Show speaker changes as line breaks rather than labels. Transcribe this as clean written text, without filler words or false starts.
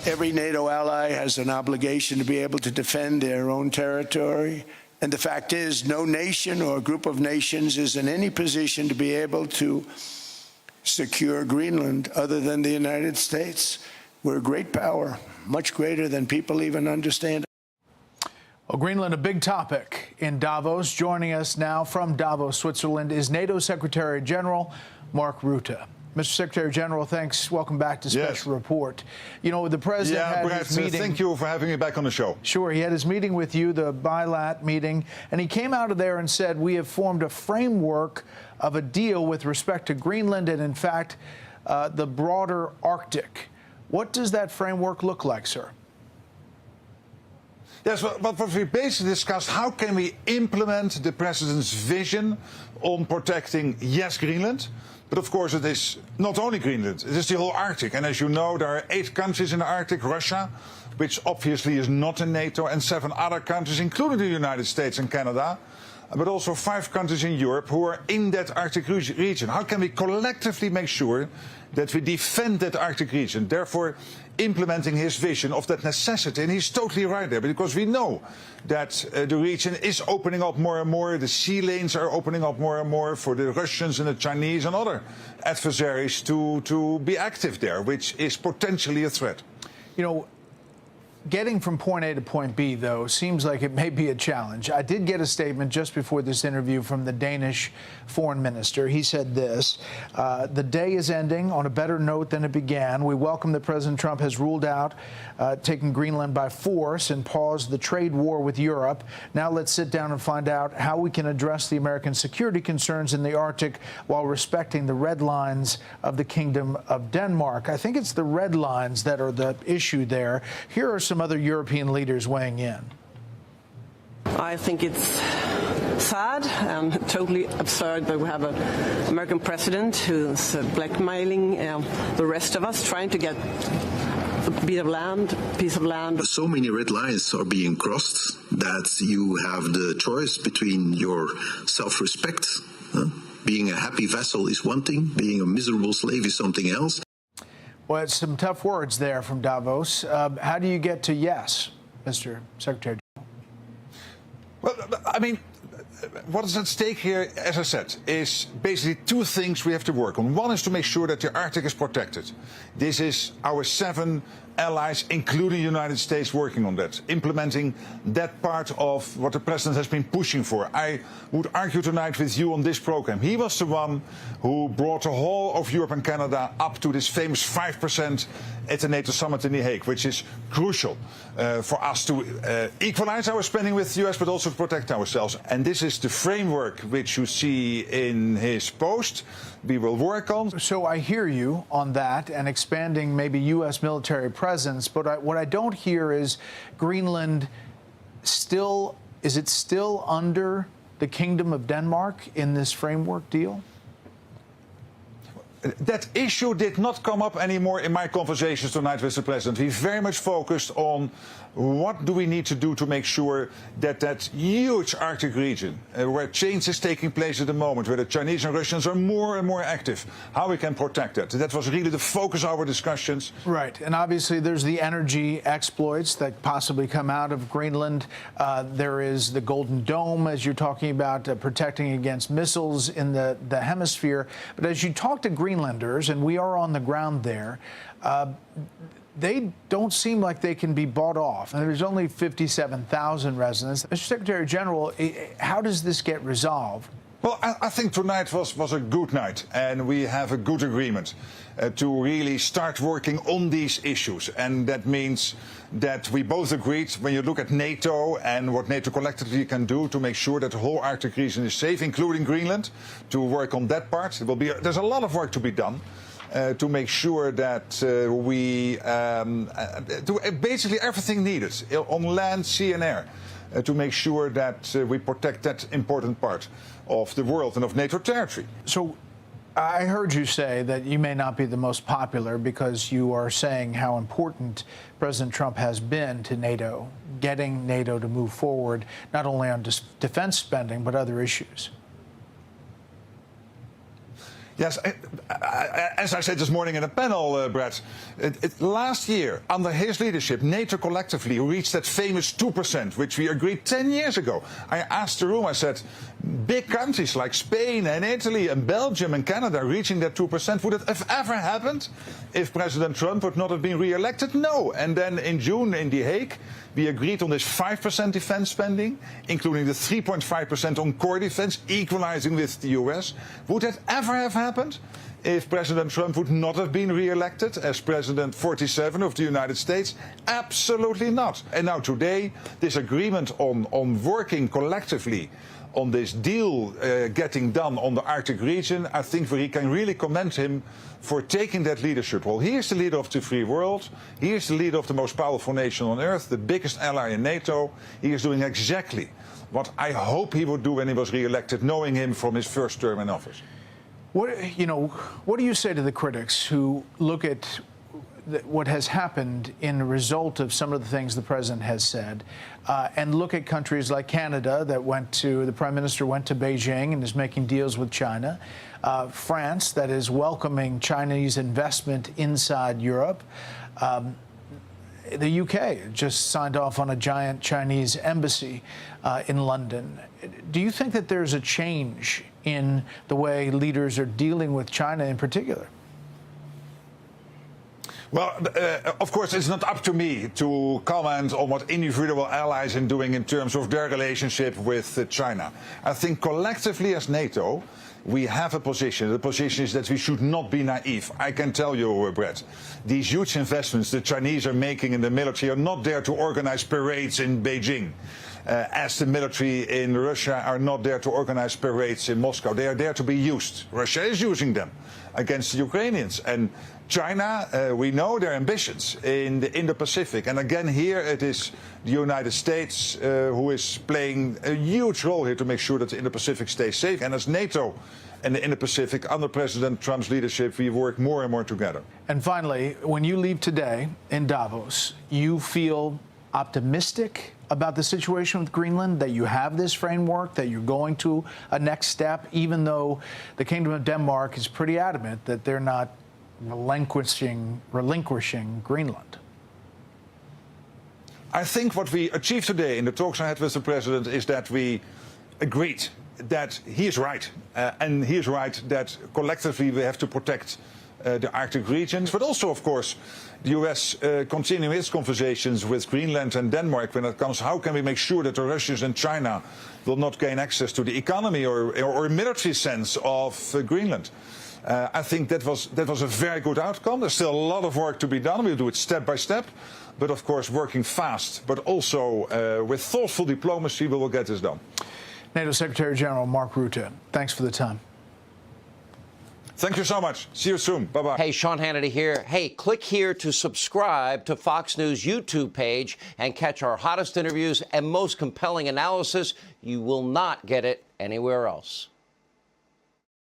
Every NATO ally has an obligation to be able to defend their own territory. And the fact is, no nation or group of nations is in any position to be able to secure Greenland other than the United States. We're a great power, much greater than people even understand.
Well, Greenland, a big topic in Davos. Joining us now from Davos, Switzerland, is NATO Secretary General Mark Rutte. Mr. Secretary General, thanks. Welcome back to Special Report. You know, the president had his meeting.
Thank you for having me back on the show.
Sure. He had his meeting with you, the bilat meeting, and he came out of there and said, we have formed a framework of a deal with respect to Greenland and, in fact, the broader Arctic. What does that framework look like, sir?
Yes, but what we basically discussed, how can we implement the president's vision on protecting, yes, Greenland, but of course it is not only Greenland, it is the whole Arctic. And as you know, there are 8 countries in the Arctic, Russia, which obviously is not in NATO, and 7 other countries, including the United States and Canada, but also 5 countries in Europe who are in that Arctic region. How can we collectively make sure that we defend that Arctic region, therefore implementing his vision of that necessity? And he's totally right there, because we know that the region is opening up more and more. The sea lanes are opening up more and more for the Russians and the Chinese and other adversaries to be active there, which is potentially a threat.
You know, getting from point A to point B, though, seems like it may be a challenge. I did get a statement just before this interview from the Danish foreign minister. He said this: the day is ending on a better note than it began. We welcome that President Trump has ruled out taking Greenland by force and paused the trade war with Europe. Now let's sit down and find out how we can address the American security concerns in the Arctic while respecting the red lines of the Kingdom of Denmark. I think it's the red lines that are the issue there. Here are some other European leaders weighing in.
I think it's sad and totally absurd that we have an American president who's blackmailing the rest of us, trying to get a piece of land.
So many red lines are being crossed that you have the choice between your self-respect. Being a happy vassal is one thing, being a miserable slave is something else.
Well, it's some tough words there from Davos. How do you get to yes, Mr. Secretary General?
Well, I mean, what is at stake here, as I said, is basically 2 things we have to work on. One is to make sure that the Arctic is protected. This is our 7 allies, including the United States, working on that, implementing that part of what the president has been pushing for. I would argue tonight with you on this program. He was the one who brought the whole of Europe and Canada up to this famous 5% at the NATO summit in The Hague, which is crucial for us to equalize our spending with the US, but also to protect ourselves. And this is the framework which you see in his post. We will work on.
So I hear you on that and expanding maybe U.S. military presence, but what I don't hear is Greenland still, is it still under the Kingdom of Denmark in this framework deal?
That issue did not come up anymore in my conversations tonight with the president. We very much focused on what do we need to do to make sure that that huge Arctic region, where change is taking place at the moment, where the Chinese and Russians are more and more active, how we can protect that. That was really the focus of our discussions.
Right. And obviously there's the energy exploits that possibly come out of Greenland. There is the Golden Dome, as you're talking about, protecting against missiles in the hemisphere. But as you talk to Greenlanders, and we are on the ground there, they don't seem like they can be bought off. And there's only 57,000 residents. Mr. Secretary General, how does this get resolved?
Well, I think tonight was a good night, and we have a good agreement to really start working on these issues. And that means that we both agreed, when you look at NATO and what NATO collectively can do to make sure that the whole Arctic region is safe, including Greenland, to work on that part. There's a lot of work to be done. To make sure that we do basically everything needed on land, sea and air to make sure that we protect that important part of the world and of NATO territory.
So I heard you say that you may not be the most popular because you are saying how important President Trump has been to NATO, getting NATO to move forward not only on defense spending but other issues.
Yes, as I said this morning in a panel, Brett, last year, under his leadership, NATO collectively reached that famous 2%, which we agreed 10 years ago. I asked the room, I said, big countries like Spain and Italy and Belgium and Canada reaching that 2%, would it have ever happened if President Trump would not have been re-elected? No. And then in June in The Hague, we agreed on this 5% defense spending, including the 3.5% on core defense, equalizing with the US. Would that ever have happened if President Trump would not have been re-elected as President 47 of the United States? Absolutely not. And now today, this agreement on working collectively on this deal getting done on the Arctic region, I think we can really commend him for taking that leadership role. He is the leader of the free world. He is the leader of the most powerful nation on earth, the biggest ally in NATO. He is doing exactly what I hope he would do when he was re-elected, knowing him from his first term in office.
What do you say to the critics who look at what has happened in the result of some of the things the president has said, and look at countries like Canada that the prime minister went to Beijing and is making deals with China, France that is welcoming Chinese investment inside Europe, the UK just signed off on a giant Chinese embassy in London. Do you think that there's a change in the way leaders are dealing with China in particular?
Well, of course, it's not up to me to comment on what individual allies are doing in terms of their relationship with China. I think collectively as NATO, we have a position. The position is that we should not be naive. I can tell you, Brett, these huge investments the Chinese are making in the military are not there to organize parades in Beijing. As the military in Russia are not there to organize parades in Moscow. They are there to be used. Russia is using them against the Ukrainians. And China, we know their ambitions in the Indo-Pacific. And again, here it is the United States who is playing a huge role here to make sure that the Indo-Pacific stays safe. And as NATO and the Indo-Pacific, under President Trump's leadership, we work more and more together.
And finally, when you leave today in Davos, you feel optimistic about the situation with Greenland, that you have this framework, that you're going to a next step, even though the Kingdom of Denmark is pretty adamant that they're not relinquishing Greenland?
I think what we achieved today in the talks I had with the President is that we agreed that he is right. And he is right that collectively we have to protect the Arctic region. But also, of course, the US continuing its conversations with Greenland and Denmark when it comes how can we make sure that the Russians and China will not gain access to the economy or military sense of Greenland. I think that was a very good outcome. There's still a lot of work to be done. We'll do it step by step. But of course, working fast, but also with thoughtful diplomacy, we will get this done.
NATO Secretary General Mark Rutte, thanks for the time.
Thank you so much. See you soon. Bye-bye.
Hey, Sean Hannity here. Hey, click here to subscribe to Fox News YouTube page and catch our hottest interviews and most compelling analysis. You will not get it anywhere else.